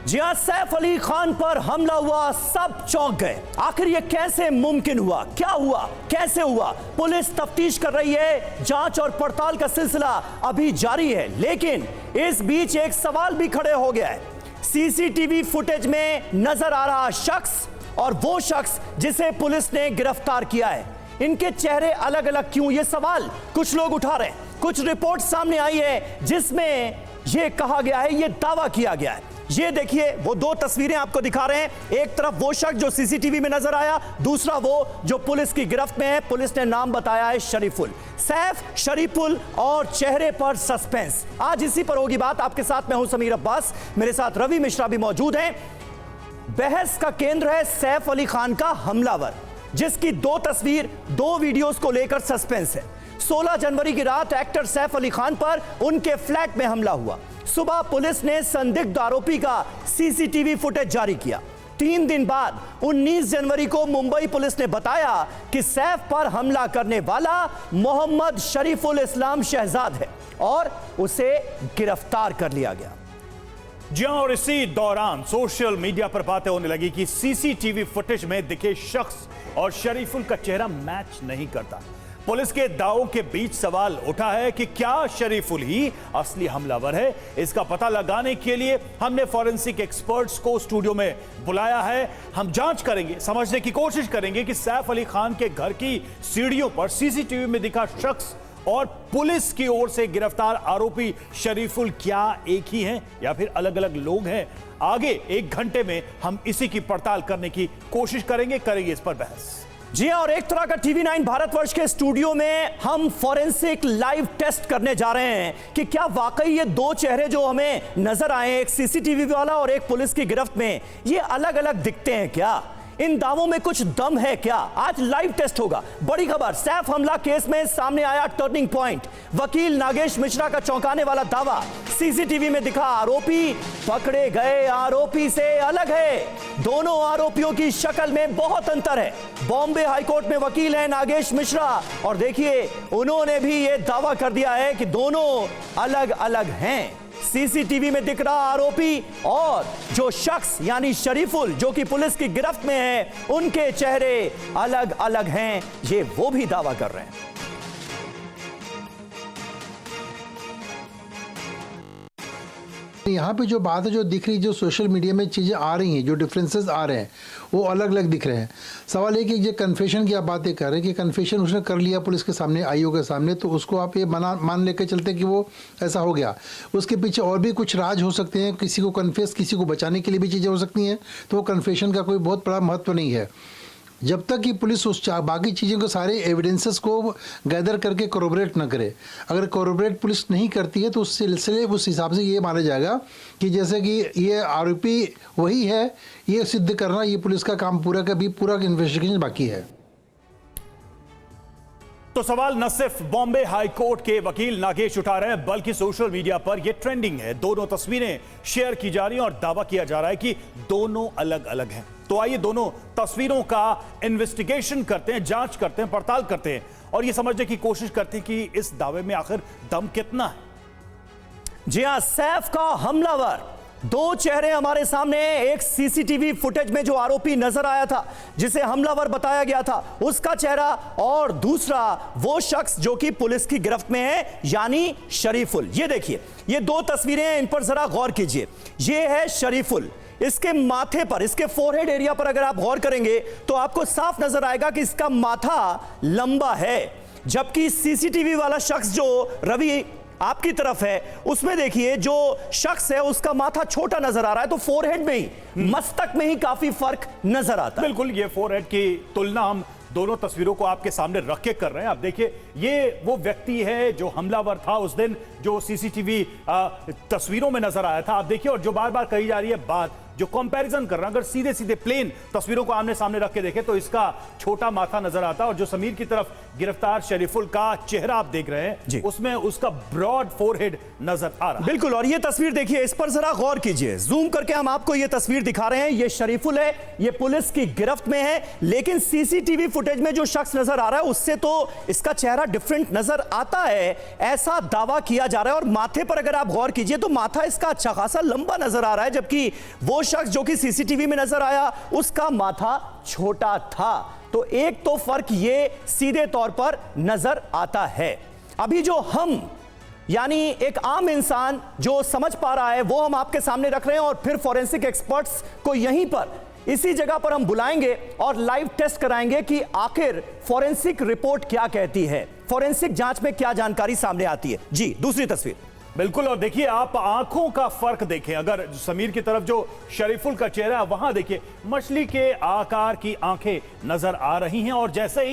जी हां, सैफ अली खान पर हमला हुआ, सब चौंक गए। आखिर ये कैसे मुमकिन हुआ, क्या हुआ, कैसे हुआ? पुलिस तफ्तीश कर रही है, जांच और पड़ताल का सिलसिला अभी जारी है। लेकिन इस बीच एक सवाल भी खड़े हो गया है। सीसीटीवी फुटेज में नजर आ रहा शख्स और वो शख्स जिसे पुलिस ने गिरफ्तार किया है, इनके चेहरे अलग अलग क्यों? ये सवाल कुछ लोग उठा रहे हैं। कुछ रिपोर्ट सामने आई है जिसमें यह कहा गया है, यह दावा किया गया है। ये देखिए, वो दो तस्वीरें आपको दिखा रहे हैं। एक तरफ वो शख्स जो सीसीटीवी में नजर आया, दूसरा वो जो पुलिस की गिरफ्त में है। पुलिस ने नाम बताया है शरीफुल। सैफ, शरीफुल और चेहरे पर सस्पेंस। आज इसी पर होगी बात। आपके साथ मैं हूं समीर अब्बास, मेरे साथ रवि मिश्रा भी मौजूद हैं। बहस का केंद्र है सैफ अली खान का हमलावर, जिसकी दो तस्वीर, दो वीडियोस को लेकर सस्पेंस है। 16 जनवरी की रात एक्टर सैफ अली खान पर उनके फ्लैट में हमला हुआ। सुबह पुलिस ने संदिग्ध आरोपी का सीसीटीवी फुटेज जारी किया। 3 दिन बाद 19 जनवरी को मुंबई पुलिस ने बताया कि सैफ पर हमला करने वाला मोहम्मद शरीफुल इस्लाम शहजाद है और उसे गिरफ्तार कर लिया गया। जी हां, और इसी दौरान सोशल मीडिया पर बातें होने लगी कि सीसीटीवी फुटेज में दिखे शख्स और शरीफुल का चेहरा मैच नहीं करता। पुलिस के दावों के बीच सवाल उठा है कि क्या शरीफुल ही असली हमलावर है। इसका पता लगाने के लिए हमने फॉरेंसिक एक्सपर्ट्स को स्टूडियो में बुलाया है। हम जांच करेंगे, समझने की कोशिश करेंगे कि सैफ अली खान के घर की सीढ़ियों पर सीसीटीवी में दिखा शख्स और पुलिस की ओर से गिरफ्तार आरोपी शरीफुल क्या एक ही हैं या फिर अलग अलग लोग हैं। आगे 1 घंटे में हम इसी की पड़ताल करने की कोशिश करेंगे इस पर बहस। जी हां, और एक तरह का TV9 भारतवर्ष के स्टूडियो में हम फॉरेंसिक लाइव टेस्ट करने जा रहे हैं कि क्या वाकई ये दो चेहरे जो हमें नजर आए, एक सीसीटीवी वाला और एक पुलिस की गिरफ्त में, ये अलग अलग दिखते हैं क्या? इन दावों में कुछ दम है क्या? आज लाइव टेस्ट होगा। बड़ी खबर, सैफ हमला केस में सामने आया टर्निंग पॉइंट। वकील नागेश मिश्रा का चौंकाने वाला दावा, सीसीटीवी में दिखा आरोपी पकड़े गए आरोपी से अलग है। दोनों आरोपियों की शक्ल में बहुत अंतर है। बॉम्बे हाईकोर्ट में वकील हैं नागेश मिश्रा और देखिए, उन्होंने भी यह दावा कर दिया है कि दोनों अलग अलग हैं। सीसीटीवी में दिख रहा आरोपी और जो शख्स यानी शरीफुल जो कि पुलिस की गिरफ्त में है, उनके चेहरे अलग अलग हैं, ये वो भी दावा कर रहे हैं। यहाँ पे जो बात है, जो दिख रही, जो सोशल मीडिया में चीज़ें आ रही हैं, जो डिफरेंसेस आ रहे हैं, वो अलग अलग दिख रहे हैं। सवाल ये कि ये कन्फेशन की आप बातें कर रहे हैं कि कन्फेशन उसने कर लिया पुलिस के सामने, आईओ के सामने, तो उसको आप ये मान लेकर चलते हैं कि वो ऐसा हो गया। उसके पीछे और भी कुछ राज हो सकते हैं, किसी को कन्फेस, किसी को बचाने के लिए भी चीज़ें हो सकती हैं, तो वो कन्फेशन का कोई बहुत बड़ा महत्व नहीं है। जब तक कि पुलिस उस बाकी चीज़ों को, सारे एविडेंसेस को गैदर करके कोरोबरेट न करे। अगर कोरोबरेट पुलिस नहीं करती है तो उस सिलसिले, उस हिसाब से ये माना जाएगा कि जैसे कि ये आरोपी वही है, ये सिद्ध करना ये पुलिस का काम पूरा इन्वेस्टिगेशन बाकी है। तो सवाल न सिर्फ बॉम्बे हाई कोर्ट के वकील नागेश उठा रहे हैं, बल्कि सोशल मीडिया पर यह ट्रेंडिंग है। दोनों तस्वीरें शेयर की जा रही हैं और दावा किया जा रहा है कि दोनों अलग अलग हैं। तो आइए दोनों तस्वीरों का इन्वेस्टिगेशन करते हैं, जांच करते हैं, पड़ताल करते हैं और यह समझने की कोशिश करते हैं कि इस दावे में आखिर दम कितना है। जी हां, सैफ का हमलावर, दो चेहरे हमारे सामने। एक सीसीटीवी फुटेज में जो आरोपी नजर आया था, जिसे हमलावर बताया गया था, उसका चेहरा, और दूसरा वो शख्स जो कि पुलिस की गिरफ्त में है, यानी शरीफुल। ये देखिए, ये दो तस्वीरें हैं, इन पर जरा गौर कीजिए। ये है शरीफुल। इसके माथे पर, इसके फोरहेड एरिया पर अगर आप गौर करेंगे तो आपको साफ नजर आएगा कि इसका माथा लंबा है, जबकि सीसीटीवी वाला शख्स जो रवि आपकी तरफ है, उसमें देखिए जो शख्स है उसका माथा छोटा नजर आ रहा है। तो फोरहेड में ही, मस्तक में ही काफी फर्क नजर आता है। बिल्कुल, ये फोरहेड की तुलना हम दोनों तस्वीरों को आपके सामने रख के कर रहे हैं। आप देखिए, ये वो व्यक्ति है जो हमलावर था उस दिन, जो सीसीटीवी तस्वीरों में नजर आया था। आप देखिए, और जो बार बार कही जा रही है बात, जो कंपैरिजन कर रहा है, अगर सीधे सीधे प्लेन तस्वीरों को आमने सामने रख के देखें तो इसका छोटा माथा नजर आता है, और जो समीर की तरफ गिरफ्तार शरीफुल का चेहरा आप देख रहे हैं उसमें उसका ब्रॉड फोरहेड नजर आ रहा है। बिल्कुल, और ये तस्वीर देखिए, इस पर जरा गौर कीजिए, जूम करके हम आपको ये तस्वीर दिखा रहे हैं। ये शरीफुल है, ये पुलिस की गिरफ्त में है, लेकिन सीसीटीवी फुटेज में जो शख्स नजर आ रहा है उससे तो इसका चेहरा डिफरेंट नजर आता है, ऐसा दावा किया जा रहा है। और माथे पर अगर आप गौर कीजिए तो माथा इसका अच्छा खासा लंबा नजर आ रहा है, जबकि वो शख्स जो कि सीसीटीवी में नजर आया उसका माथा छोटा था। तो एक तो फर्क ये सीधे तौर पर नजर आता है। अभी जो हम यानी एक आम इंसान जो समझ पा रहा है वो हम आपके सामने रख रहे हैं, और फिर फॉरेंसिक एक्सपर्ट्स को यहीं पर इसी जगह पर हम बुलाएंगे और लाइव टेस्ट कराएंगे कि आखिर फॉरेंसिक रिपोर्ट क्या कहती है, फॉरेंसिक जांच में क्या जानकारी सामने आती है। जी, दूसरी तस्वीर। बिल्कुल, और देखिए आप आंखों का फर्क देखें, अगर समीर की तरफ जो शरीफुल का चेहरा है वहां देखिए मछली के आकार की आंखें नजर आ रही हैं, और जैसे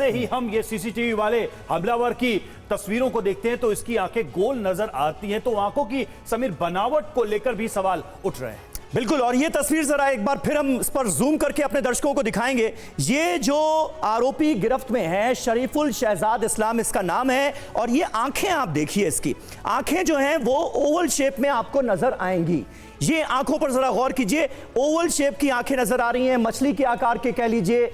ही हम ये सीसीटीवी वाले हमलावर की तस्वीरों को देखते हैं तो इसकी आंखें गोल नजर आती हैं, तो आंखों की समीर बनावट को लेकर भी सवाल उठ रहे हैं। बिल्कुल, और ये तस्वीर जरा एक बार फिर हम इस पर जूम करके अपने दर्शकों को दिखाएंगे। ये जो आरोपी गिरफ्त में है शरीफुल शहजाद इस्लाम इसका नाम है, और ये आंखें आप देखिए, इसकी आंखें जो हैं वो ओवल शेप में आपको नजर आएंगी। ये आंखों पर जरा गौर कीजिए, ओवल शेप की आंखें नजर आ रही हैं, मछली के आकार के कह लीजिए।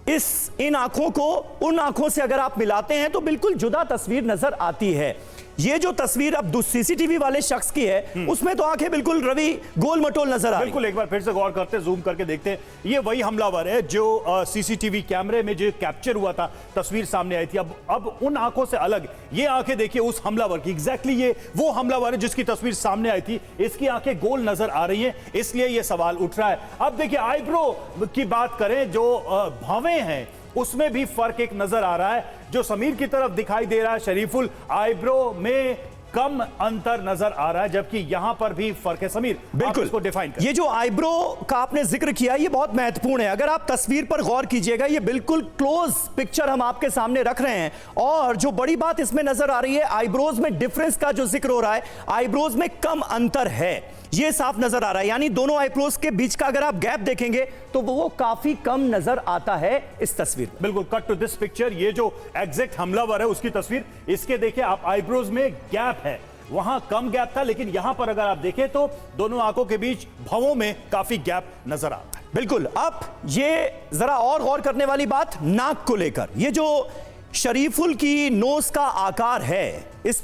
इन आंखों को उन आंखों से अगर आप मिलाते हैं तो बिल्कुल जुदा तस्वीर नजर आती है। ये जो तस्वीर अब सीसीटीवी वाले शख्स की है उसमें तो आंखें बिल्कुल रवि गोल मटोल नजर आ रही। बिल्कुल, एक बार फिर से गौर करते, जूम करके देखते हैं, ये वही हमलावर है जो सीसीटीवी कैमरे में जो कैप्चर हुआ था, तस्वीर सामने आई थी। अब उन आंखों से अलग ये आंखें देखिए उस हमलावर की, एग्जैक्टली ये वो हमलावर है जिसकी तस्वीर सामने आई थी, इसकी आंखें गोल नजर आ रही हैं, इसलिए ये सवाल उठ रहा है। अब देखिए आईब्रो की बात करें, जो भवें हैं उसमें भी फर्क एक नजर आ रहा है। जो समीर की तरफ दिखाई दे रहा है शरीफुल, आईब्रो में कम अंतर नजर आ रहा है, जबकि यहां पर भी फर्क है। समीर, बिल्कुल इसको डिफाइन करें। ये जो आईब्रो का आपने जिक्र किया ये बहुत महत्वपूर्ण है। अगर आप तस्वीर पर गौर कीजिएगा, ये बिल्कुल क्लोज पिक्चर हम आपके सामने रख रहे हैं, और जो बड़ी बात इसमें नजर आ रही है, आईब्रोज में डिफरेंस का जो जिक्र हो रहा है, आईब्रोज में कम अंतर है, ये साफ नजर आ रहा है। यानी दोनों आईब्रोज के बीच का अगर आप गैप देखेंगे तो वो काफी कम नजर आता है इस तस्वीर। बिल्कुल, कट टू दिस पिक्चर, ये जो एग्जैक्ट हमलावर है उसकी तस्वीर, इसके देखिए आप आईब्रोज में गैप है, वहां कम गैप था, लेकिन यहां पर अगर आप देखें तो दोनों आंखों के बीच भवों में काफी गैप नजर आता है। बिल्कुल, अब ये जरा और गौर करने वाली बात नाक को लेकर, ये जो शरीफुल की नोज का आकार है, इस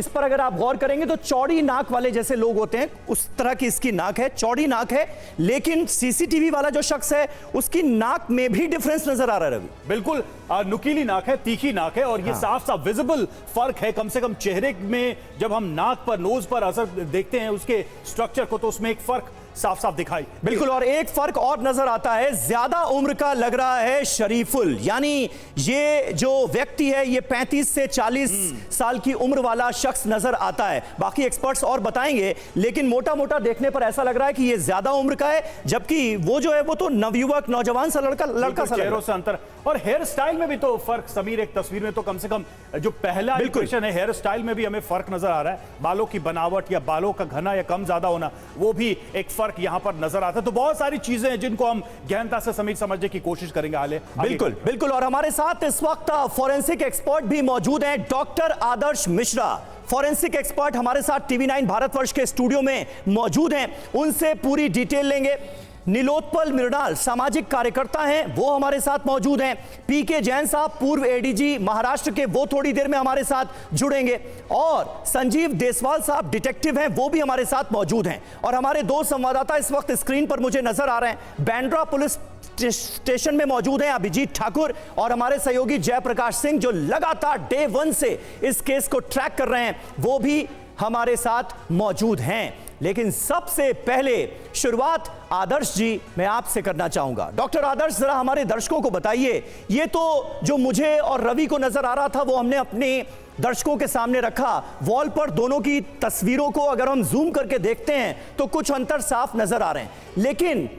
पर अगर आप गौर करेंगे तो चौड़ी नाक वाले जैसे लोग होते हैं उस तरह की इसकी नाक है, चौड़ी नाक है, लेकिन सीसीटीवी वाला जो शख्स है उसकी नाक में भी डिफरेंस नजर आ रहा है। रवि, बिल्कुल नुकीली नाक है, तीखी नाक है, और ये साफ साफ विजिबल फर्क है। कम से कम चेहरे में जब हम नाक पर, नोज पर असर देखते हैं उसके स्ट्रक्चर को, तो उसमें एक फर्क साफ साफ दिखाई। बिल्कुल, और एक फर्क और नजर आता है, ज्यादा उम्र का लग रहा है शरीफुल, यानी ये जो व्यक्ति है ये 35 से 40 साल की उम्र वाला शख्स नजर आता है। बाकी एक्सपर्ट्स और बताएंगे, लेकिन मोटा मोटा देखने पर ऐसा लग रहा है कि ये ज्यादा उम्र का है, जबकि वो जो है वो तो नवयुवक, नौजवान सा लड़का सा चेहरों से अंतर, और हेयर स्टाइल में भी तो फर्क। समीर, एक तस्वीर में तो कम से कम जो पहला इंप्रेशन है, हेयर स्टाइल में भी हमें फर्क नजर आ रहा है, बालों की बनावट या बालों का घना या कम ज्यादा होना, वो भी एक फर्क यहां पर नजर आता है। तो बहुत सारी चीजें हैं जिनको हम गहनता से समीर समझने की कोशिश करेंगे आगे। बिल्कुल बिल्कुल, और हमारे साथ इस वक्त फॉरेंसिक एक्सपर्ट भी मौजूद हैं, डॉक्टर आदर्श मिश्रा, फॉरेंसिक एक्सपर्ट हमारे साथ टीवी9 भारतवर्ष के स्टूडियो में मौजूद हैं, उनसे पूरी डिटेल लेंगे। नीलोत्पल मृणाल सामाजिक कार्यकर्ता हैं, वो हमारे साथ मौजूद हैं। पीके जैन साहब पूर्व एडीजी महाराष्ट्र के, वो थोड़ी देर में हमारे साथ जुड़ेंगे, और संजीव देसवाल साहब डिटेक्टिव हैं, वो भी हमारे साथ मौजूद हैं। और हमारे दो संवाददाता इस वक्त स्क्रीन पर मुझे नजर आ रहे हैं, बांद्रा पुलिस स्टेशन में मौजूद हैं अभिजीत ठाकुर और हमारे सहयोगी जयप्रकाश सिंह, जो लगातार डे 1 से इस केस को ट्रैक कर रहे हैं, वो भी हमारे साथ मौजूद हैं। लेकिन सबसे पहले शुरुआत आदर्श जी मैं आपसे करना चाहूंगा। डॉक्टर आदर्श, जरा हमारे दर्शकों को बताइए, ये तो जो मुझे और रवि को नजर आ रहा था वो हमने अपने दर्शकों के सामने रखा, वॉल पर दोनों की तस्वीरों को अगर हम जूम करके देखते हैं तो कुछ अंतर साफ नजर आ रहे हैं, लेकिन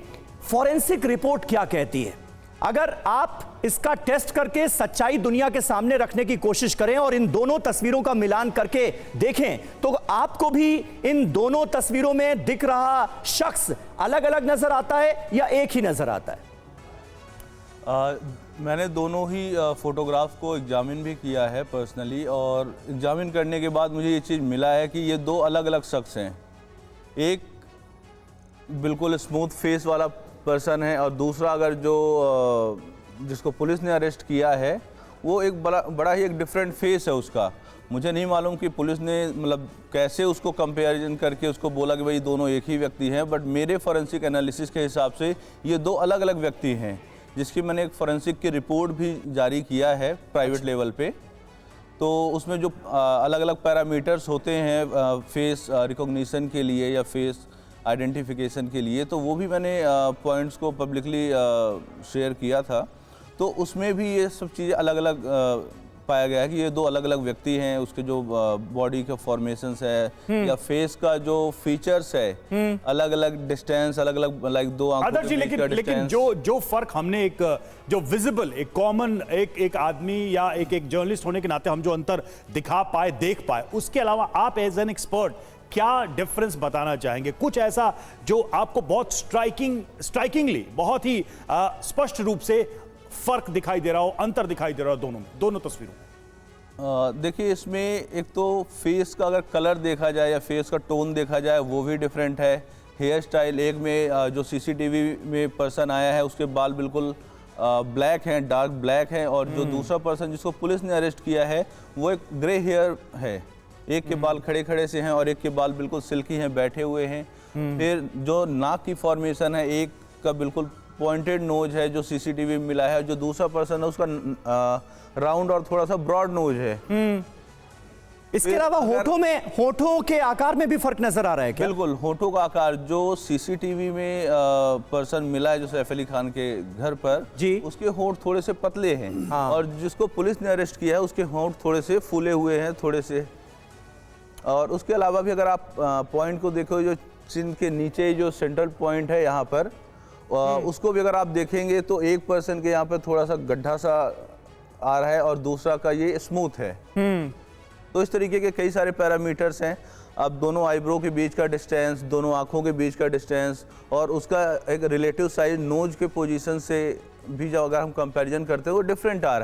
फॉरेंसिक रिपोर्ट क्या कहती है? अगर आप इसका टेस्ट करके सच्चाई दुनिया के सामने रखने की कोशिश करें और इन दोनों तस्वीरों का मिलान करके देखें तो आपको भी इन दोनों तस्वीरों में दिख रहा शख्स अलग अलग नजर आता है या एक ही नजर आता है? मैंने दोनों ही फोटोग्राफ को एग्जामिन भी किया है पर्सनली, और एग्जामिन करने के बाद मुझे ये चीज़ मिला है कि ये दो अलग अलग शख्स हैं। एक बिल्कुल स्मूथ फेस वाला पर्सन है और दूसरा अगर जो जिसको पुलिस ने अरेस्ट किया है वो एक बड़ा ही एक डिफरेंट फेस है उसका। मुझे नहीं मालूम कि पुलिस ने मतलब कैसे उसको कंपैरिजन करके उसको बोला कि भाई दोनों एक ही व्यक्ति हैं, बट मेरे फॉरेंसिक एनालिसिस के हिसाब से ये दो अलग अलग व्यक्ति हैं, जिसकी मैंने एक फॉरेंसिक की रिपोर्ट भी जारी किया है प्राइवेट लेवल पे। तो उसमें जो अलग अलग पैरामीटर्स होते हैं फेस रिकॉग्निशन के लिए या फेस आइडेंटिफिकेशन के लिए, तो वो भी मैंने पॉइंट्स को पब्लिकली शेयर किया था। तो उसमें भी ये सब चीज़ें अलग अलग पाया गया है कि ये दो अलग अलग व्यक्ति हैं। उसके जो बॉडी के फॉर्मेशंस है या फेस का जो फीचर्स है, अलग अलग डिस्टेंस, अलग अलग लाइक दो आंखों आदर्श जी, लेकिन जो फर्क हमने एक जो विजिबल एक कॉमन एक आदमी या एक जर्नलिस्ट होने के नाते हम जो अंतर दिखा पाए, देख पाए, उसके अलावा आप एज एन एक्सपर्ट क्या डिफरेंस बताना चाहेंगे? कुछ ऐसा जो आपको बहुत स्ट्राइकिंगली बहुत ही स्पष्ट रूप से फर्क दिखाई दे रहा हो, अंतर दिखाई दे रहा हो दोनों तस्वीरों? देखिए, इसमें एक तो फेस का अगर कलर देखा जाए या फेस का टोन देखा जाए वो भी डिफरेंट है। हेयर स्टाइल, एक में जो सीसीटीवी में पर्सन आया है उसके बाल बिल्कुल ब्लैक हैं, डार्क ब्लैक हैं, और जो दूसरा पर्सन जिसको पुलिस ने अरेस्ट किया है वो एक ग्रे हेयर है। एक के बाल खड़े खड़े से हैं और एक के बाल बिल्कुल सिल्की हैं, बैठे हुए हैं। फिर जो नाक की फॉर्मेशन है, एक का बिल्कुल पॉइंटेड नोज है जो सीसीटीवी में मिला है, जो दूसरा पर्सन है उसका राउंड और थोड़ा सा ब्रॉड नोज है। इसके अलावा होठों के आकार में भी फर्क नजर आ रहा है क्या? बिल्कुल, होठों का आकार जो सीसीटीवी में पर्सन मिला है जो सैफ अली खान के घर पर जी, उसके होंठ थोड़े से पतले हैं। हाँ। और जिसको पुलिस ने अरेस्ट किया है उसके होंठ थोड़े से फूले हुए हैं थोड़े से। और उसके अलावा भी अगर आप पॉइंट को देखो, जो चिन के नीचे जो सेंट्रल पॉइंट है यहाँ पर, उसको भी अगर आप देखेंगे तो एक पर्सन के यहाँ पर थोड़ा सा गड्ढा सा आ रहा है और दूसरा का ये स्मूथ है। तो इस तरीके के कई सारे पैरामीटर्स हैं। अब दोनों आईब्रो के बीच का डिस्टेंस, दोनों आंखों के बीच का डिस्टेंस, और उसका एक रिलेटिव साइज नोज के पोजीशन से भी जब अगर हम कंपैरिजन करते हैं वो डिफरेंट आ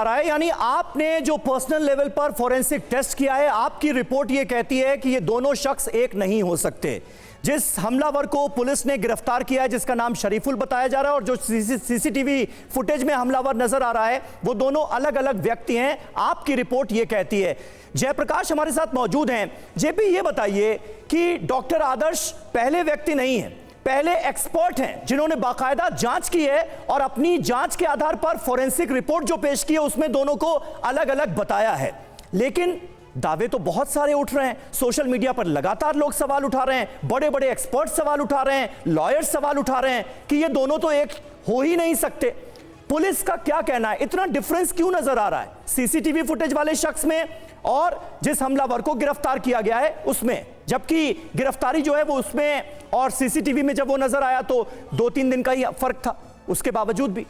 रहा है। यानी आपने जो पर्सनल लेवल पर फोरेंसिक टेस्ट किया है, आपकी रिपोर्ट ये कहती है कि ये दोनों शख्स एक नहीं हो सकते। जिस हमलावर को पुलिस ने गिरफ्तार किया है, जिसका नाम शरीफुल बताया जा रहा है, और जो सीसीटीवी फुटेज में हमलावर नजर आ रहा है, वो दोनों अलग अलग व्यक्ति हैं। आपकी रिपोर्ट ये कहती है। जयप्रकाश हमारे साथ मौजूद हैं। जेपी, ये बताइए कि डॉक्टर आदर्श पहले व्यक्ति नहीं है, पहले एक्सपर्ट हैं जिन्होंने बाकायदा जांच की है और अपनी जांच के आधार पर फोरेंसिक रिपोर्ट जो पेश की है उसमें दोनों को अलग अलग बताया है। लेकिन दावे तो बहुत सारे उठ रहे हैं, सोशल मीडिया पर लगातार लोग सवाल उठा रहे हैं, बड़े बड़े एक्सपर्ट सवाल उठा रहे हैं, लॉयर्स सवाल उठा रहे हैं कि ये दोनों तो एक हो ही नहीं सकते। पुलिस का क्या कहना है? इतना डिफरेंस क्यों नजर आ रहा है सीसीटीवी फुटेज वाले शख्स में और जिस हमलावर को गिरफ्तार किया गया है उसमें? जबकि गिरफ्तारी जो है वो उसमें और सीसीटीवी में जब वो नजर आया तो 2-3 दिन का ही फर्क था, उसके बावजूद भी।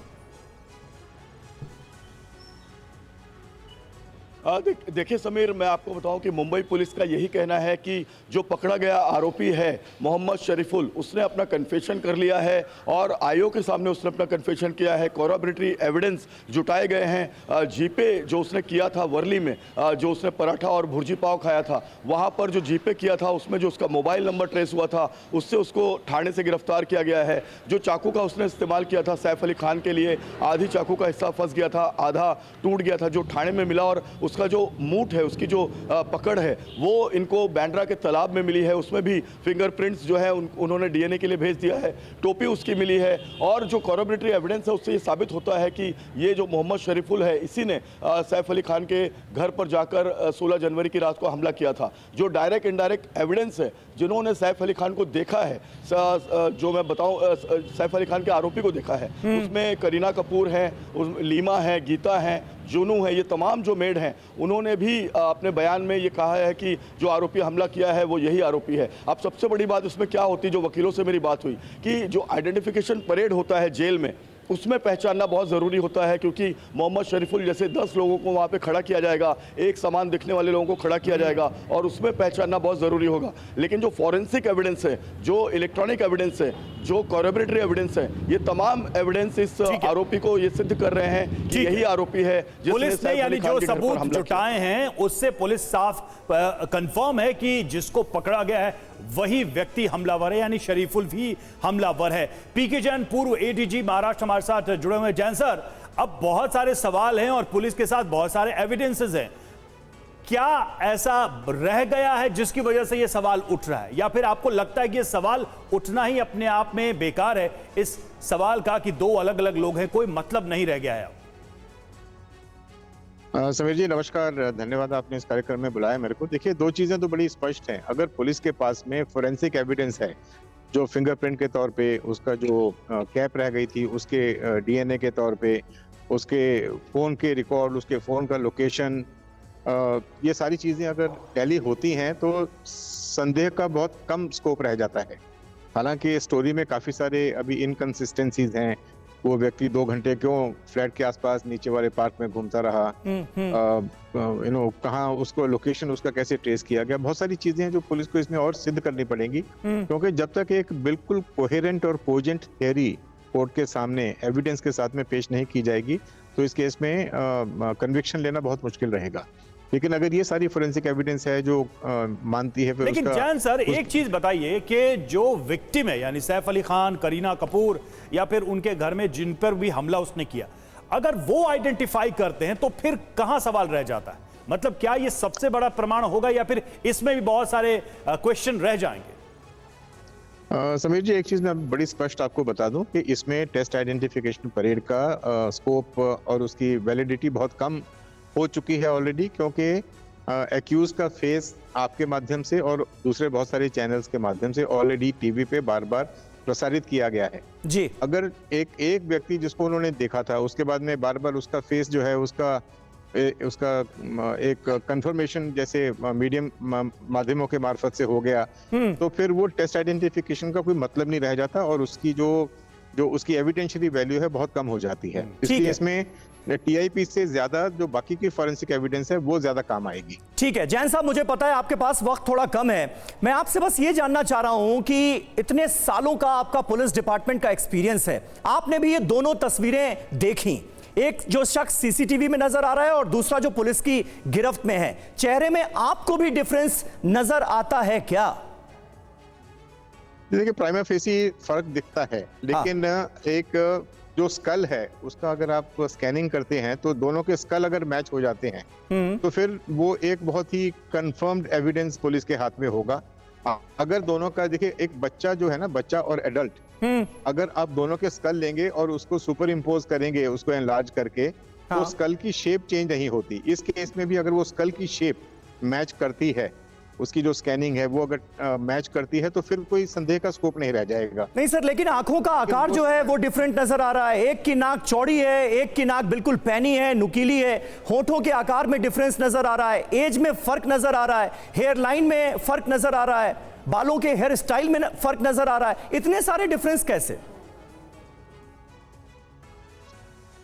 देखिए समीर, मैं आपको बताऊं कि मुंबई पुलिस का यही कहना है कि जो पकड़ा गया आरोपी है मोहम्मद शरीफुल, उसने अपना कन्फेशन कर लिया है और आयोग के सामने उसने अपना कन्फेशन किया है। कॉरबोरेटरी एविडेंस जुटाए गए हैं। जीपे जो उसने किया था वर्ली में, जो उसने पराठा और भुर्जी पाव खाया था, वहाँ पर जो जीपे किया था उसमें जो उसका मोबाइल नंबर ट्रेस हुआ था उससे उसको थाने से गिरफ्तार किया गया है। जो चाकू का उसने इस्तेमाल किया था सैफ अली खान के लिए, आधी चाकू का हिस्सा फंस गया था, आधा टूट गया था, जो थाने में मिला, और उसका जो मूठ है, उसकी जो पकड़ है, वो इनको बांद्रा के तालाब में मिली है। उसमें भी फिंगरप्रिंट्स जो है उन्होंने डीएनए के लिए भेज दिया है। टोपी उसकी मिली है और जो कॉरबोरेटरी एविडेंस है उससे ये साबित होता है कि ये जो मोहम्मद शरीफुल है, इसी ने सैफ अली खान के घर पर जाकर 16 जनवरी की रात को हमला किया था। जो डायरेक्ट इनडायरेक्ट एविडेंस है, जिन्होंने सैफ अली खान को देखा है, जो मैं बताऊं सैफ अली खान के आरोपी को देखा है, उसमें करीना कपूर है, लीमा है, गीता है, जुनू है, ये तमाम जो मेड हैं उन्होंने भी अपने बयान में ये कहा है कि जो आरोपी हमला किया है वो यही आरोपी है। अब सबसे बड़ी बात इसमें क्या होती, जो वकीलों से मेरी बात हुई, कि जो आइडेंटिफिकेशन परेड होता है जेल में, उसमें पहचानना बहुत ज़रूरी होता है, क्योंकि मोहम्मद शरीफुल जैसे 10 लोगों को वहाँ पे खड़ा किया जाएगा, एक समान दिखने वाले लोगों को खड़ा किया जाएगा और उसमें पहचानना बहुत ज़रूरी होगा। लेकिन जो फॉरेंसिक एविडेंस है, जो इलेक्ट्रॉनिक एविडेंस है, जो कॉरबोरेटरी एविडेंस है, ये तमाम एविडेंस इस आरोपी को ये सिद्ध कर रहे हैं कि यही आरोपी है। पुलिस ने यानी जो सबूत जुटाए हैं उससे पुलिस साफ कंफर्म है कि जिसको पकड़ा गया है वही व्यक्ति हमलावर है, यानी शरीफुल भी हमलावर है। पीके जैन, पूर्व एडीजी महाराष्ट्र, हमारे साथ जुड़े हुए। जैन सर, अब बहुत सारे सवाल हैं और पुलिस के साथ बहुत सारे एविडेंसेस हैं, क्या ऐसा रह गया है जिसकी वजह से यह सवाल उठ रहा है, या फिर आपको लगता है कि यह सवाल उठना ही अपने आप में बेकार है, इस सवाल का कि दो अलग अलग लोग हैं, कोई मतलब नहीं रह गया है? समीर जी नमस्कार, धन्यवाद आपने इस कार्यक्रम में बुलाया मेरे को। देखिए, दो चीजें तो बड़ी स्पष्ट हैं। अगर पुलिस के पास में फोरेंसिक एविडेंस है, जो फिंगरप्रिंट के तौर पे उसका जो कैप रह गई थी उसके डीएनए के तौर पे, उसके फोन के रिकॉर्ड, उसके फोन का लोकेशन, ये सारी चीजें अगर टैली होती हैं तो संदेह का बहुत कम स्कोप रह जाता है। हालांकि स्टोरी में काफी सारे अभी इनकंसिस्टेंसीज हैं। वो व्यक्ति 2 घंटे क्यों फ्लैट के आसपास नीचे वाले पार्क में घूमता रहा, कहाँ उसको लोकेशन उसका कैसे ट्रेस किया गया, बहुत सारी चीजें हैं जो पुलिस को इसमें और सिद्ध करनी पड़ेंगी। क्योंकि जब तक एक बिल्कुल कोहेरेंट और कोजेंट थियरी कोर्ट के सामने एविडेंस के साथ में पेश नहीं की जाएगी तो इस केस में कन्विक्शन लेना बहुत मुश्किल रहेगा। लेकिन अगर ये सारी फोरेंसिक एविडेंस है जो मानती है, फिर लेकिन जैन सर एक चीज बताइए कि जो विक्टिम है यानी सैफ अली खान, करीना कपूर या फिर उनके घर में जिन पर भी हमला उसने किया, अगर वो आइडेंटिफाई करते हैं तो फिर कहां सवाल रह जाता है? मतलब क्या ये सबसे बड़ा प्रमाण होगा या फिर इसमें भी बहुत सारे क्वेश्चन रह जाएंगे? समीर जी, एक चीज मैं बड़ी स्पष्ट आपको बता दूं कि इसमें टेस्ट आइडेंटिफिकेशन परेड का स्कोप और उसकी वैलिडिटी बहुत कम हो चुकी है ऑलरेडी, क्योंकि एक्यूज का फेस आपके माध्यम से और दूसरे बहुत सारे चैनल्स के माध्यम से ऑलरेडी टीवी पे बार बार प्रसारित किया गया है जी। अगर एक व्यक्ति जिसको उन्होंने देखा था उसके बाद में बार बार उसका फेस जो है उसका एक कंफर्मेशन जैसे मीडियम माध्यमों के मार्फत से हो गया, तो फिर वो टेस्ट आइडेंटिफिकेशन का कोई मतलब नहीं रह जाता और उसकी जो उसकी एविडेंशियरी वैल्यू है बहुत कम हो जाती है। इसलिए इसमें टीआईपी से ज्यादा जो बाकी की फॉरेंसिक एविडेंस है वो ज्यादा काम आएगी। ठीक है जैन साहब, मुझे पता है आपके पास वक्त थोड़ा कम है, मैं आपसे बस ये जानना चाह रहा हूं कि इतने सालों का आपका पुलिस डिपार्टमेंट का एक्सपीरियंस है, आपने भी ये दोनों तस्वीरें देखी, एक जो शख्स सीसीटीवी में नजर आ रहा है और दूसरा जो पुलिस की गिरफ्त में है, चेहरे में आपको भी डिफरेंस नजर आता है क्या? देखिए, प्राइमा फेसी फर्क दिखता है, लेकिन एक जो स्कल है उसका अगर आप स्कैनिंग करते हैं तो दोनों के स्कल अगर मैच हो जाते हैं तो फिर वो एक बहुत ही कंफर्म्ड एविडेंस पुलिस के हाथ में होगा। अगर दोनों का, देखिए एक बच्चा जो है ना, बच्चा और एडल्ट, अगर आप दोनों के स्कल लेंगे और उसको सुपर इम्पोज करेंगे, उसको एनलार्ज करके, तो स्कल की शेप चेंज नहीं होती। इस केस में भी अगर वो स्कल की शेप मैच करती है, उसकी जो स्कैनिंग है वो अगर मैच करती है तो फिर कोई संदेह का स्कोप नहीं रह जाएगा। नहीं सर, लेकिन आंखों का आकार जो है वो डिफरेंट नजर आ रहा है, एक की नाक चौड़ी है, एक की नाक बिल्कुल पैनी है, नुकीली है, होठों के आकार में डिफरेंस नजर आ रहा है, एज में फर्क नजर आ रहा है, हेयर लाइन में फर्क नजर आ रहा है, बालों के हेयर स्टाइल में फर्क नजर आ रहा है, इतने सारे डिफरेंस कैसे?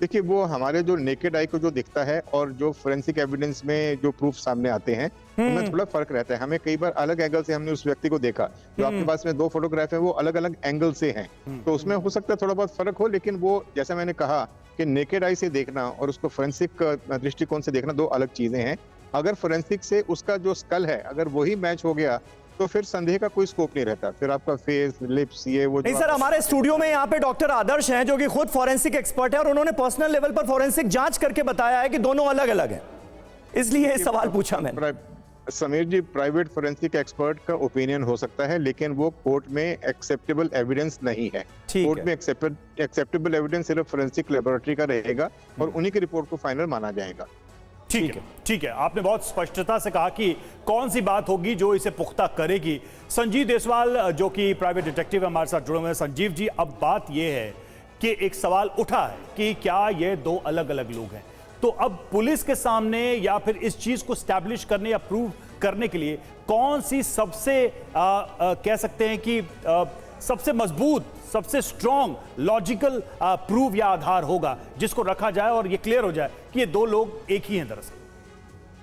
देखिए, वो हमारे जो नेकेड आई को जो दिखता है और जो फोरेंसिक एविडेंस में जो प्रूफ सामने आते हैं उनमें थोड़ा फर्क रहता है। हमें कई बार अलग एंगल से हमने उस व्यक्ति को देखा, जो आपके पास में 2 फोटोग्राफ है वो अलग अलग एंगल से हैं, तो उसमें हो सकता है थोड़ा बहुत फर्क हो, लेकिन वो जैसा मैंने कहा कि नेकेड आई से देखना और उसको फोरेंसिक दृष्टिकोण से देखना 2 अलग चीजें हैं। अगर फोरेंसिक से उसका जो स्कल है अगर वही मैच हो गया तो फिर संदेह का कोई स्कोप नहीं रहता, फिर आपका फेस, लिप्स, ये वो। नहीं सर, हमारे स्टूडियो में यहाँ पे डॉक्टर आदर्श हैं जो कि खुद फॉरेंसिक एक्सपर्ट है और उन्होंने पर्सनल लेवल पर फॉरेंसिक जांच करके बताया है कि दोनों अलग अलग हैं, इसलिए सवाल पूछा मैंने। समीर जी, प्राइवेट फोरेंसिक एक्सपर्ट का ओपिनियन हो सकता है, लेकिन वो कोर्ट में एक्सेप्टेबल एविडेंस नहीं है। कोर्ट में एक्सेप्टेबल एविडेंस सिर्फ फोरेंसिक लेबोरेटरी का रहेगा और उन्हीं की रिपोर्ट को फाइनल माना जाएगा। ठीक है, आपने बहुत स्पष्टता से कहा कि कौन सी बात होगी जो इसे पुख्ता करेगी। संजीव देसवाल जो कि प्राइवेट डिटेक्टिव हमारे साथ जुड़े हुए हैं। संजीव जी, अब बात यह है कि एक सवाल उठा है कि क्या ये 2 अलग अलग लोग हैं, तो अब पुलिस के सामने या फिर इस चीज को स्टैब्लिश करने या प्रूव करने के लिए कौन सी सबसे कह सकते हैं कि सबसे मजबूत, सबसे स्ट्रॉन्ग लॉजिकल प्रूफ या आधार होगा जिसको रखा जाए और ये क्लियर हो जाए कि ये दो लोग एक ही हैं दरअसल?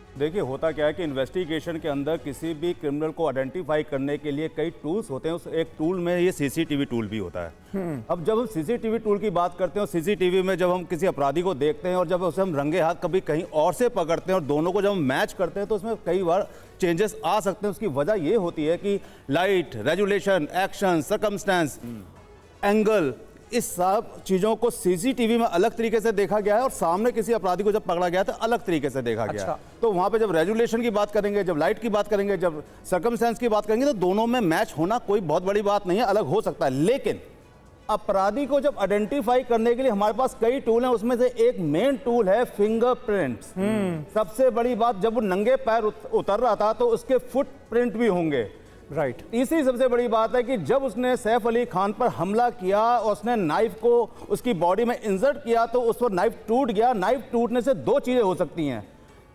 देखिए, होता क्या है कि इन्वेस्टिगेशन के अंदर किसी भी क्रिमिनल को आइडेंटिफाई करने के लिए कई टूल्स होते हैं। उस एक टूल में ये सीसीटीवी टूल भी होता है। अब जब हम सीसीटीवी टूल की बात करते हैं और सीसीटीवी में जब हम किसी अपराधी को देखते हैं और जब उसे हम रंगे हाथ कभी कहीं और से पकड़ते हैं और दोनों को जब हम मैच करते हैं तो उसमें कई बार चेंजेस आ सकते हैं। उसकी वजह ये होती है कि light, resolution, action, circumstance, angle, इस सब चीजों को सीसीटीवी में अलग तरीके से देखा गया है और सामने किसी अपराधी को जब पकड़ा गया तो अलग तरीके से देखा गया है। तो वहां पे जब रेजुलेशन की बात करेंगे, जब लाइट की बात करेंगे, जब सर्कमस्टेंस की बात करेंगे तो दोनों में मैच होना कोई बहुत बड़ी बात नहीं है, अलग हो सकता है। लेकिन अपराधी को जब आइडेंटिफाई करने के लिए हमारे पास कई टूल हैं, उसमें से एक मेन टूल है फिंगरप्रिंट्स। सबसे बड़ी बात, जब वो नंगे पैर उतर रहा था तो उसके फुटप्रिंट भी होंगे। राइट। तीसरी सबसे बड़ी बात है कि जब उसने सैफ अली खान पर हमला किया और उसने नाइफ को उसकी बॉडी में इंसर्ट किया तो उस पर नाइफ टूट गया। नाइफ टूटने से दो चीजें हो सकती हैं,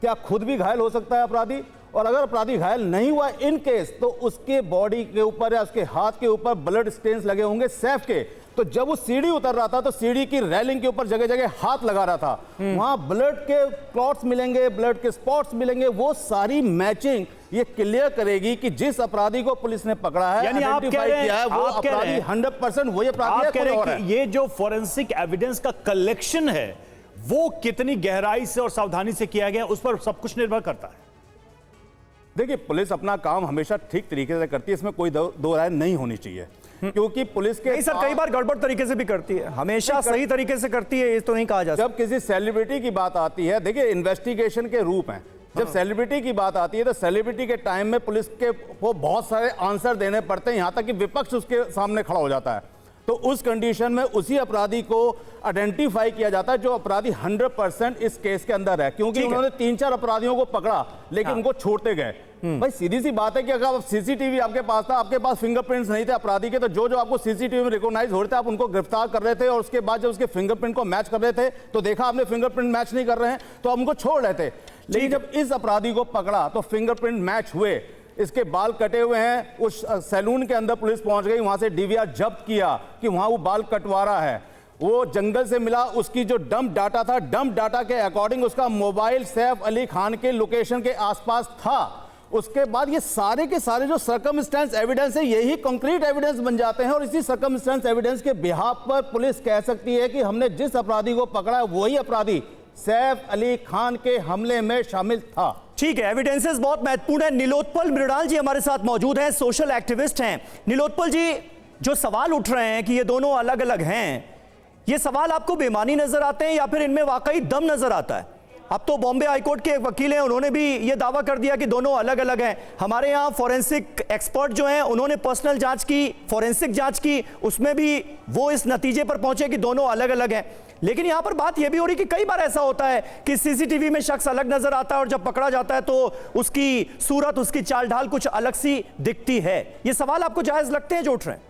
क्या खुद भी घायल हो सकता है अपराधी, और अगर अपराधी घायल नहीं हुआ इन केस तो उसके बॉडी के ऊपर या उसके हाथ के ऊपर ब्लड स्टेन्स लगे होंगे सैफ के। तो जब वो सीढ़ी उतर रहा था तो सीढ़ी की रेलिंग के ऊपर जगह जगह हाथ लगा रहा था, वहां ब्लड के क्लॉट्स मिलेंगे, ब्लड के स्पॉट्स मिलेंगे। वो सारी मैचिंग ये क्लियर करेगी कि जिस अपराधी को पुलिस ने पकड़ा है, यानी आप कह रहे हैं, वो अपराधी 100% वही अपराधी है, कोई और है। ये जो फोरेंसिक एविडेंस का कलेक्शन है वो कितनी गहराई से और सावधानी से किया गया उस पर सब कुछ निर्भर करता है। देखिए, पुलिस अपना काम हमेशा ठीक तरीके से करती है, इसमें कोई दो राय नहीं होनी चाहिए, क्योंकि पुलिस के सर कई बार गड़बड़ तरीके से भी करती है, हमेशा सही तरीके से करती है ये तो नहीं कहा जा सकता। जब किसी सेलिब्रिटी की बात आती है, देखिए इन्वेस्टिगेशन के रूप हैं, जब सेलिब्रिटी की बात आती है तो सेलिब्रिटी के टाइम में पुलिस के वो बहुत सारे आंसर देने पड़ते हैं, यहां तक कि विपक्ष उसके सामने खड़ा हो जाता है। तो उस कंडीशन में उसी अपराधी को आइडेंटिफाई किया जाता है जो अपराधी 100% इस केस के अंदर है, क्योंकि उन्होंने 3-4 अपराधियों को पकड़ा लेकिन उनको छोड़ते गए। भाई सीधी सी बात है कि अगर सीसीटीवी आपके पास था, आपके पास फिंगरप्रिंट्स नहीं थे अपराधी के, तो जो आपको सीसीटीवी में रिकॉग्नाइज हो रहे थे आप उनको गिरफ्तार कर रहे थे, और उसके बाद जब उसके फिंगरप्रिंट को मैच कर रहे थे तो देखा आपने फिंगरप्रिंट मैच नहीं कर रहे हैं तो आप उनको छोड़ रहे थे। लेकिन जब इस अपराधी को पकड़ा तो फिंगरप्रिंट मैच हुए, इसके बाल कटे हुए हैं, उस सैलून के अंदर पुलिस पहुंच गई, वहां से डीवीआर जब्त किया कि वहां वो बाल कटवा रहा है। वो जंगल से मिला, उसकी जो डंप डाटा था, डंप डाटा के अकॉर्डिंग उसका मोबाइल सैफ अली खान के लोकेशन के आसपास था। उसके बाद ये सारे के सारे जो सर्कमस्टेंस एविडेंस है यही कंक्रीट एविडेंस बन जाते हैं, और इसी सर्कमस्टेंस एविडेंस के बिहाफ पर पुलिस कह सकती है कि हमने जिस अपराधी को पकड़ा है वही अपराधी सैफ अली खान के हमले में शामिल था। ठीक है, एविडेंसेस बहुत महत्वपूर्ण है। नीलोत्पल मृणाल जी हमारे साथ मौजूद हैं, सोशल एक्टिविस्ट हैं। नीलोत्पल जी, जो सवाल उठ रहे हैं कि ये दोनों अलग अलग हैं, ये सवाल आपको बेमानी नजर आते हैं या फिर इनमें वाकई दम नजर आता है? अब तो बॉम्बे हाईकोर्ट के एक वकील हैं, उन्होंने भी ये दावा कर दिया कि दोनों अलग अलग हैं। हमारे यहाँ फॉरेंसिक एक्सपर्ट जो हैं उन्होंने पर्सनल जांच की, फॉरेंसिक जांच की, उसमें भी वो इस नतीजे पर पहुंचे कि दोनों अलग अलग हैं। लेकिन यहां पर बात यह भी हो रही कि कई बार ऐसा होता है कि सीसीटीवी में शख्स अलग नजर आता है और जब पकड़ा जाता है तो उसकी सूरत, उसकी चाल ढाल कुछ अलग सी दिखती है। ये सवाल आपको जायज लगते हैं जो उठ रहे हैं?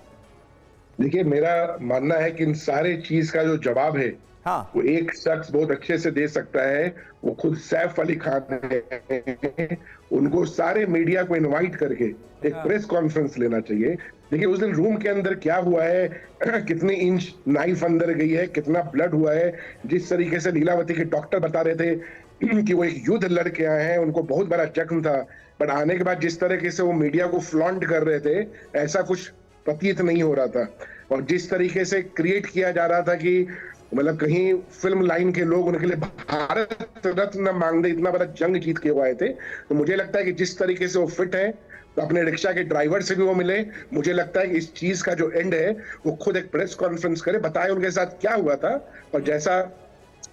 देखिए, मेरा मानना है कि इन सारे चीज का जो जवाब है वो एक शख्स बहुत अच्छे से दे सकता है, वो खुद सैफ अली खान है। उनको सारे मीडिया को इनवाइट करके एक प्रेस कॉन्फ्रेंस लेना चाहिए। देखिए, उस दिन रूम के अंदर क्या हुआ है, कितनी इंच नाइफ अंदर गई है, कितना ब्लड हुआ है। जिस तरीके से लीलावती के डॉक्टर बता रहे थे कि वो एक युद्ध लड़के आए हैं, उनको बहुत बड़ा जख्म था, बट आने के बाद जिस तरीके से वो मीडिया को फ्लॉन्ट कर रहे थे ऐसा कुछ प्रतीत नहीं हो रहा था। और जिस तरीके से क्रिएट किया जा रहा था कि मतलब कहीं फिल्म लाइन के लोग उनके लिए भारत रत्न मांग दे, इतना बड़ा जंग जीत के वो आए थे। तो मुझे लगता है कि जिस तरीके से वो फिट है तो अपने रिक्शा के ड्राइवर से भी वो मिले। मुझे लगता है कि इस चीज का जो एंड है वो खुद एक प्रेस कॉन्फ्रेंस करे, बताए उनके साथ क्या हुआ था। और जैसा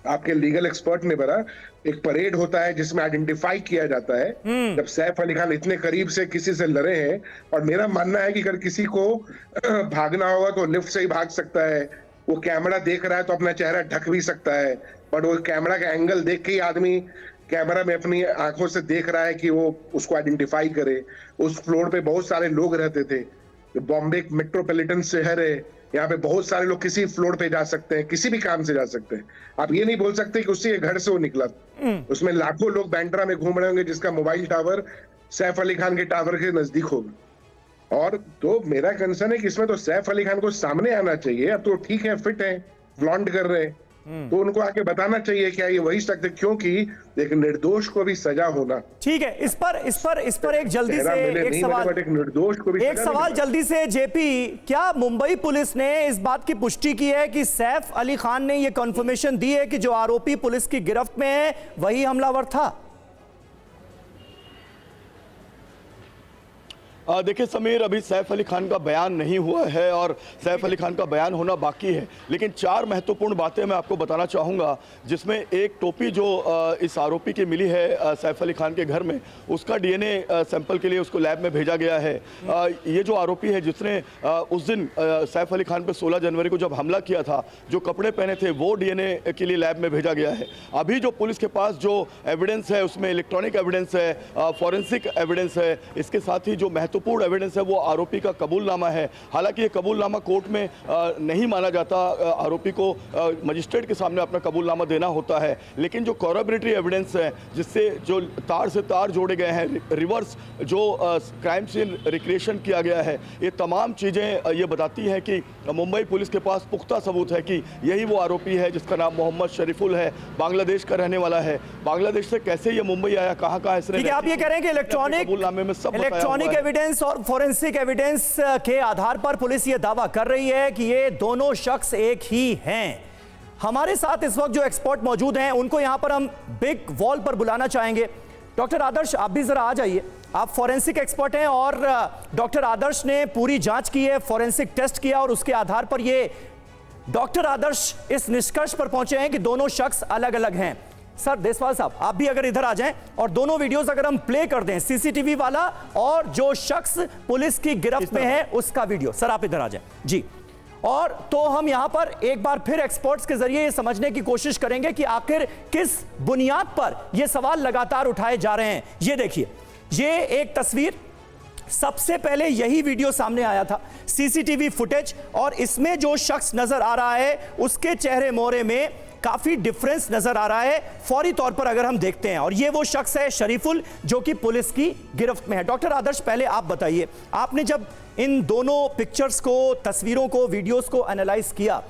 आपके लीगल एक्सपर्ट ने बताया, एक परेड होता है जिसमें आइडेंटिफाई किया जाता है जब सैफ अली खान इतने करीब से किसी से लड़े हैं। और मेरा मानना है कि अगर किसी को भागना होगा तो लिफ्ट से ही भाग सकता है। वो कैमरा देख रहा है तो अपना चेहरा ढक भी सकता है, बट वो कैमरा का एंगल देख के ही आदमी कैमरा में अपनी आंखों से देख रहा है कि वो उसको आइडेंटिफाई करे। उस फ्लोर पे बहुत सारे लोग रहते थे। बॉम्बे एक मेट्रोपॉलिटन शहर है, यहाँ पे बहुत सारे लोग किसी फ्लोर पे जा सकते हैं, किसी भी काम से जा सकते हैं। आप ये नहीं बोल सकते कि उसी के घर से वो निकला। उसमें लाखों लोग बैंड्रा में घूम रहे होंगे जिसका मोबाइल टावर सैफ अली खान के टावर के नजदीक होगा। और तो मेरा कंसर्न है कि इसमें तो सैफ अली खान को सामने आना चाहिए। अब तो ठीक है, फिट है, फ्लॉन्ट कर रहे हैं, तो उनको आके बताना चाहिए क्या ये वही सकते, क्योंकि एक निर्दोष को भी सजा होना। ठीक है, इस पर एक जल्दी से एक सवाल, एक निर्दोष को भी एक सवाल जल्दी से जेपी, क्या मुंबई पुलिस ने इस बात की पुष्टि की है कि सैफ अली खान ने यह कंफर्मेशन दी है कि जो आरोपी पुलिस की गिरफ्त में है वही हमलावर था? देखिए समीर, अभी सैफ अली खान का बयान नहीं हुआ है और सैफ अली खान का बयान होना बाकी है, लेकिन 4 महत्वपूर्ण बातें मैं आपको बताना चाहूँगा, जिसमें एक टोपी जो इस आरोपी की मिली है सैफ अली खान के घर में, उसका डीएनए सैंपल के लिए उसको लैब में भेजा गया है। ये जो आरोपी है जिसने उस दिन सैफ अली खान पर 16 जनवरी को जब हमला किया था, जो कपड़े पहने थे वो डीएनए के लिए लैब में भेजा गया है। अभी जो पुलिस के पास जो एविडेंस है उसमें इलेक्ट्रॉनिक एविडेंस है, फॉरेंसिक एविडेंस है, इसके साथ ही जो महत्वपूर्ण एविडेंस है वो आरोपी का कबूलनामा है। हालांकि ये कबूलनामा कोर्ट में नहीं माना जाता, आरोपी को मजिस्ट्रेट के सामने अपना कबूलनामा देना होता है, लेकिन जो कॉरबोरेटरी एविडेंस है जिससे जो तार से तार जोड़े गए हैं, रिवर्स जो क्राइम सीन रिक्रिएशन किया गया है, ये तमाम चीज़ें ये बताती हैं कि मुंबई पुलिस के पास पुख्ता सबूत है कि यही वो आरोपी है जिसका नाम मोहम्मद शरीफुल है, बांग्लादेश का रहने वाला है। बांग्लादेश से कैसे ये मुंबई आया, कहाँ इसने, आप ये कह रहे हैं कि इलेक्ट्रॉनिक एविडेंस और फोरेंसिक एविडेंस के आधार पर पुलिस ये दावा कर रही है कि ये दोनों शख्स एक ही हैं। हमारे साथ इस वक्त जो एक्सपर्ट मौजूद हैं उनको यहां पर हम बिग वॉल पर बुलाना चाहेंगे। डॉक्टर आदर्श, आप भी जरा आ जाइए, आप फोरेंसिक एक्सपर्ट हैं और डॉक्टर आदर्श ने पूरी जांच की है, फोरेंसिक टेस्ट किया और उसके आधार पर ये डॉक्टर आदर्श इस निष्कर्ष पर पहुंचे हैं कि दोनों शख्स अलग अलग हैं। सर देसवाल साहब, आप भी अगर इधर आ जाएं और दोनों वीडियोस अगर हम प्ले कर दें, सीसीटीवी वाला और जो शख्स पुलिस की गिरफ्त में है उसका वीडियो। सर आप इधर आ जाएं जी। और तो हम यहां पर एक बार फिर एक्सपर्ट्स के जरिए ये समझने की कोशिश करेंगे कि आखिर किस बुनियाद पर ये सवाल लगातार उठाए जा रहे हैं। ये देखिए, ये एक तस्वीर, सबसे पहले यही वीडियो सामने आया था, सीसीटीवी फुटेज, और इसमें जो शख्स नजर आ रहा है उसके चेहरे मोहरे में काफी डिफरेंस नजर आ रहा है फौरी तौर पर अगर हम देखते हैं, और ये वो शख्स है शरीफुल जो कि पुलिस की गिरफ्त में है। डॉक्टर आदर्श, पहले आप बताइए, आपने जब इन दोनों पिक्चर्स को, तस्वीरों को, वीडियोस को एनालाइज किया,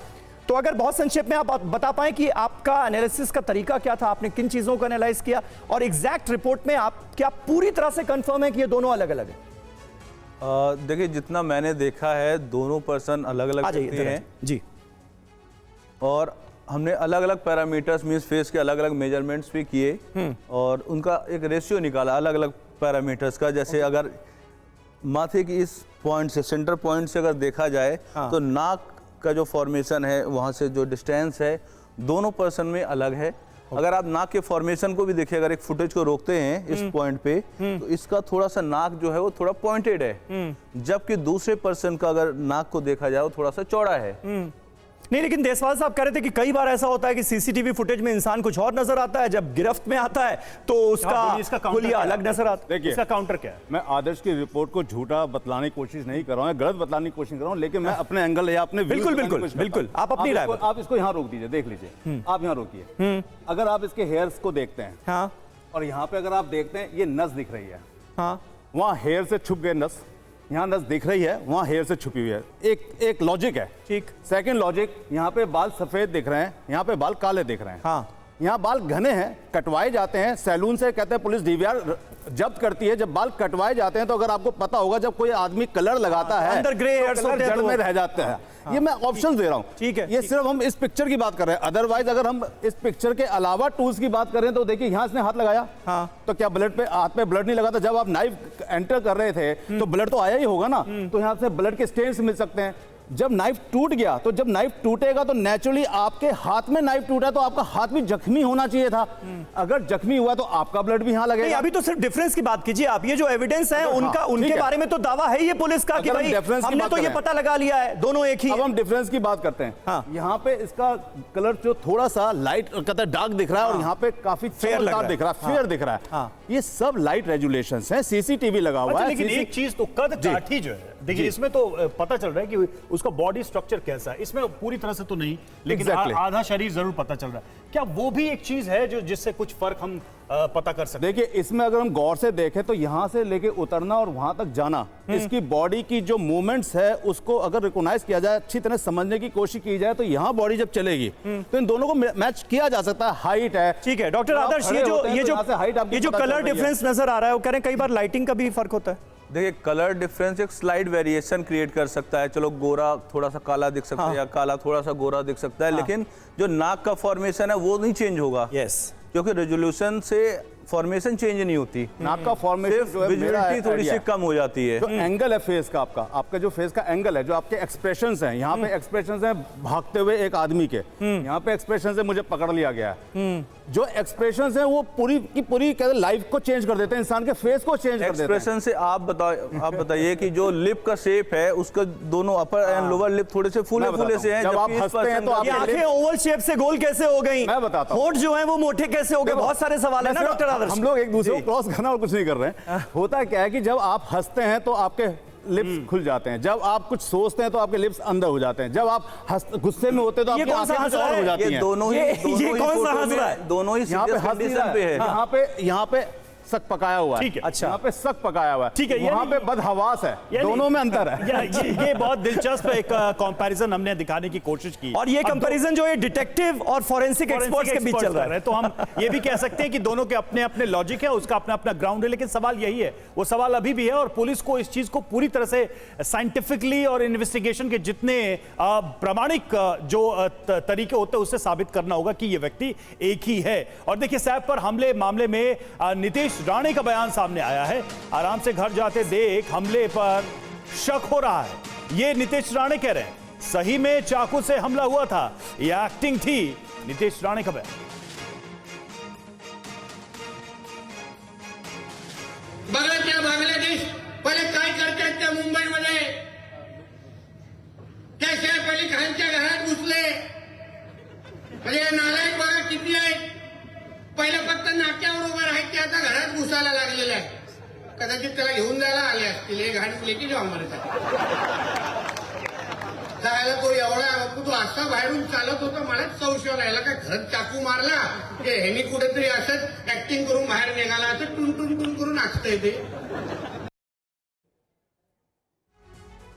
तो अगर बहुत संक्षेप में आप बता पाएं कि आपका एनालिसिस का तरीका क्या था, आपने किन चीजों को एनालाइज किया, और एग्जैक्ट रिपोर्ट में आप क्या पूरी तरह से कंफर्म है कि ये दोनों अलग अलग हैं? देखिए, जितना मैंने देखा है दोनों पर्सन अलग अलग हैं जी, और हमने अलग अलग पैरामीटर्स मींस फेस के अलग अलग मेजरमेंट्स भी किए और उनका एक रेशियो निकाला अलग अलग पैरामीटर्स का। जैसे अगर माथे की इस पॉइंट से, सेंटर पॉइंट से अगर देखा जाए तो नाक का जो फॉर्मेशन है, वहाँ से जो डिस्टेंस है, दोनों पर्सन में अलग है। अगर आप नाक के फॉर्मेशन को भी देखिए, अगर एक फुटेज को रोकते हैं इस पॉइंट पे, तो इसका थोड़ा सा नाक जो है वो थोड़ा पॉइंटेड है, जबकि दूसरे पर्सन का अगर नाक को देखा जाए वो थोड़ा सा चौड़ा है। नहीं, लेकिन देसवाल साहब कह रहे थे कि कई बार ऐसा होता है कि सीसीटीवी फुटेज में इंसान कुछ और नजर आता है, जब गिरफ्त में आता है तो उसका हुलिया अलग नजर आता है। देखिए, इसका काउंटर क्या है? मैं आदर्श की रिपोर्ट को झूठा बतलाने की कोशिश नहीं कर रहा हूं, गलत बतलाने की कोशिश कर रहा हूं, लेकिन मैं अपने एंगल या अपने बिल्कुल आप अपनी राय, आप इसको यहाँ रोक दीजिए, देख लीजिए, आप यहाँ रोकिए। अगर आप इसके हेयर्स को देखते हैं, हाँ, और यहाँ पे अगर आप देखते हैं ये नस दिख रही है, हाँ, वहाँ हेयर से छुप गए नस, यहाँ नस दिख रही है, वहाँ हेयर से छुपी हुई है। एक लॉजिक है, ठीक। सेकंड लॉजिक, यहाँ पे बाल सफेद दिख रहे हैं, यहाँ पे बाल काले दिख रहे हैं। हाँ, यहाँ बाल घने हैं, कटवाए जाते हैं, सैलून से कहते हैं पुलिस डीवीआर जब्त करती है जब बाल कटवाए जाते हैं। तो अगर आपको पता होगा, जब कोई आदमी कलर लगाता है, अंदर ग्रे हेयर्स होते हैं, जड़ में रह जाते हैं। ये मैं ऑप्शन दे रहा हूँ, ठीक है। ये सिर्फ हम इस पिक्चर की बात कर रहे हैं, अदरवाइज अगर हम इस पिक्चर के अलावा टूल्स की बात कर रहे हैं तो देखिए, यहाँ इसने हाथ लगाया, हाँ, तो क्या ब्लड पे, हाथ पे ब्लड नहीं लगा था? जब आप नाइफ एंटर कर रहे थे तो ब्लड तो आया ही होगा ना, तो यहाँ से ब्लड के स्टेन्स मिल सकते हैं। जब नाइफ टूट गया, तो जब नाइफ टूटेगा तो नेचुरली आपके हाथ में नाइफ टूटा तो आपका हाथ भी जख्मी होना चाहिए था। अगर जख्मी हुआ तो आपका ब्लड भी यहाँ लगेगा। अभी तो सिर्फ डिफरेंस की बात कीजिए आप, ये जो एविडेंस है उनका, उनके बारे में तो दावा है ये पुलिस का कि भाई हमने तो ये पता लगा लिया है दोनों एक ही। अब हम डिफरेंस की बात करते हैं। हाँ, यहाँ पे इसका कलर जो थोड़ा सा लाइट कहता है डार्क दिख रहा है, और यहाँ पे काफी फेयर दिख रहा है, फेयर दिख रहा है। ये सब लाइट रेजुलेशंस हैं, सीसीटीवी लगा हुआ है। लेकिन एक चीज तो कद काठी जो है देखिए इसमें तो पता चल रहा है कि उसका बॉडी स्ट्रक्चर कैसा है, इसमें पूरी तरह से तो नहीं, लेकिन आधा शरीर जरूर पता चल रहा है। क्या वो भी एक चीज है जो जिससे कुछ फर्क हम पता कर सकते हैं? देखिए इसमें अगर हम गौर से देखें तो यहाँ से लेके उतरना और वहां तक जाना, इसकी बॉडी की जो मूवमेंट्स है उसको अगर रिकॉग्नाइज किया जाए, अच्छी तरह समझने की कोशिश की जाए, तो यहाँ बॉडी जब चलेगी तो इन दोनों को मैच किया जा सकता है। हाइट है, ठीक है डॉक्टर आदर्श, ये जो कलर डिफरेंस नजर आ रहा है वो कह रहे हैं कई बार लाइटिंग का भी फर्क होता है। देखिए कलर डिफरेंस एक स्लाइड वेरिएशन क्रिएट कर सकता है। चलो गोरा थोड़ा सा काला दिख सकता है या काला थोड़ा सा गोरा दिख सकता है, लेकिन जो नाक का फॉर्मेशन है वो नहीं चेंज होगा। क्योंकि रेजोल्यूशन से फॉर्मेशन चेंज नहीं होती, नाक का फॉर्मेशन जो है विजिबिलिटी थोड़ी सी कम हो जाती है। जो एंगल है फेस का, आपका जो फेस का एंगल है, जो आपके एक्सप्रेशंस हैं, यहाँ पे एक्सप्रेशंस हैं भागते हुए एक आदमी के, यहाँ पे एक्सप्रेशंस है मुझे पकड़ लिया गया है। जो एक्सप्रेशंस हैं वो पूरी की पूरी लाइफ को चेंज कर देते हैं, इंसान के फेस को चेंज कर देते हैं। एक्सप्रेशन से आप बताइए कि जो लिप का शेप है उसका दोनों अपर एंड लोअर लिप थोड़े से फूले फूले से हैं। जब आप हंसते हैं तो आपकी आंखें ओवल शेप से गोल कैसे हो गई? मैं बताता हूं। होठ जो है वो मोटे कैसे हो गए? बहुत सारे सवाल है ना डॉक्टर आदर्श। हम लोग एक दूसरे को क्रॉस करना और कुछ नहीं कर रहे हैं। होता क्या है कि जब आप हंसते हैं तो आपके लिप्स खुल जाते हैं, जब आप कुछ सोचते हैं तो आपके लिप्स अंदर हो जाते हैं, जब आप गुस्से में होते हैं तो आपकी आंखें और हो जाती हैं। दोनों ही कौन सा हंस रहा है? दोनों ही यहाँ पे कंडीशन पे है। यहाँ पे सक पकाया हुआ है, ठीक है, अच्छा, यहाँ पे सक पकाया हुआ है, ठीक है, वहाँ पे बदहवास है, दोनों में अंतर है। ये बहुत दिलचस्प एक कंपैरिजन हमने दिखाने की कोशिश की, और ये कंपैरिजन जो है डिटेक्टिव और फोरेंसिक एक्सपर्ट्स के बीच चल रहा है। तो हम ये भी कह सकते हैं कि दोनों के अपने अपने लॉजिक है, उसका अपना अपना ग्राउंड है, लेकिन सवाल यही है, वो सवाल अभी भी है, और पुलिस को इस चीज को पूरी तरह से साइंटिफिकली और इन्वेस्टिगेशन के जितने प्रामाणिक जो तरीके होते हैं उससे साबित करना होगा कि ये व्यक्ति एक ही है। और देखिए सैफ पर हमले मामले में नीतीश राणे का बयान सामने आया है। आराम से घर जाते देख हमले पर शक हो रहा है, ये नीतीश राणे कह रहे हैं। सही में चाकू से हमला हुआ था या एक्टिंग थी? नीतीश राणे का बयान। बघा त्या बांगलादेश पहिले काय करतात त्या मुंबईमध्ये, त्या सैफ अली खानच्या घरात घुसले, म्हणजे नालायक बघा किती आहेत. पहिले फक्त नाक्यावर उभं राहायचे, आता घरात घुसायला लागलेलं आहे. कदाचित त्याला घेऊन जायला आले असतील, हे घाट लेकी जाऊ मारतात जायला. तो एवढा तो असा बाहेरून चालत होता, मलाच संशय राहिला का घरात चाकू मारला की ह्यानी कुठेतरी असंच ऍक्टिंग करून बाहेर निघाला, असं टून टून टून करून असतंय ते.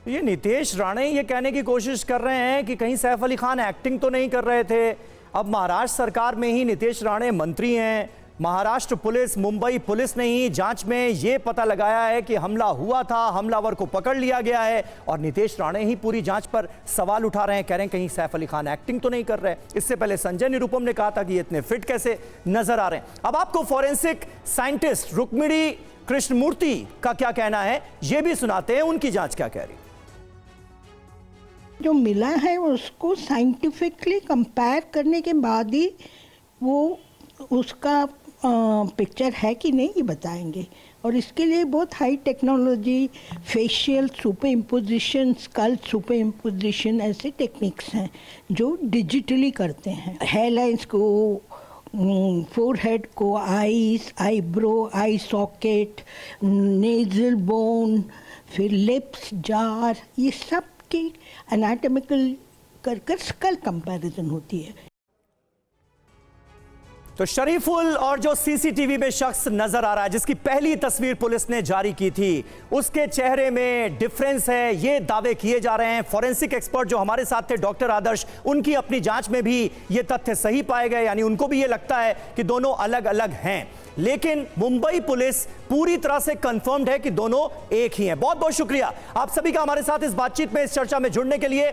ये नीतीश राणे ये कहने की कोशिश कर रहे हैं कि कहीं सैफ अली खान एक्टिंग तो नहीं कर रहे थे। अब महाराष्ट्र सरकार में ही नीतीश राणे मंत्री हैं, महाराष्ट्र पुलिस, मुंबई पुलिस ने ही जांच में यह पता लगाया है कि हमला हुआ था, हमलावर को पकड़ लिया गया है, और नीतीश राणे ही पूरी जांच पर सवाल उठा रहे हैं, कह रहे हैं कहीं सैफ अली खान एक्टिंग तो नहीं कर रहे। इससे पहले संजय निरुपम ने कहा था कि ये इतने फिट कैसे नजर आ रहे हैं। अब आपको फॉरेंसिक साइंटिस्ट रुक्मिणी कृष्णमूर्ति का क्या कहना है ये भी सुनाते हैं, उनकी जांच क्या कह रही है। जो मिला है उसको साइंटिफिकली कंपेयर करने के बाद ही वो उसका पिक्चर है कि नहीं ये बताएंगे, और इसके लिए बहुत high technology, facial superimposition, skull superimposition, ऐसे टेक्निक्स हैं जो डिजिटली करते हैं। हेयरलाइंस को, फोरहेड को, eyes, eyebrow, eye socket, nasal bone, फिर लिप्स, जार, ये सब की एनाटॉमिकल कर स्कल कंपैरिजन होती है। तो शरीफुल और जो सीसीटीवी में शख्स नजर आ रहा है, जिसकी पहली तस्वीर पुलिस ने जारी की थी, उसके चेहरे में डिफरेंस है, ये दावे किए जा रहे हैं। फॉरेंसिक एक्सपर्ट जो हमारे साथ थे डॉक्टर आदर्श, उनकी अपनी जांच में भी ये तथ्य सही पाए गए, यानी उनको भी ये लगता है कि दोनों अलग अलग हैं। लेकिन मुंबई पुलिस पूरी तरह से कंफर्म्ड है कि दोनों एक ही हैं। बहुत बहुत शुक्रिया आप सभी का हमारे साथ इस बातचीत में, इस चर्चा में जुड़ने के लिए।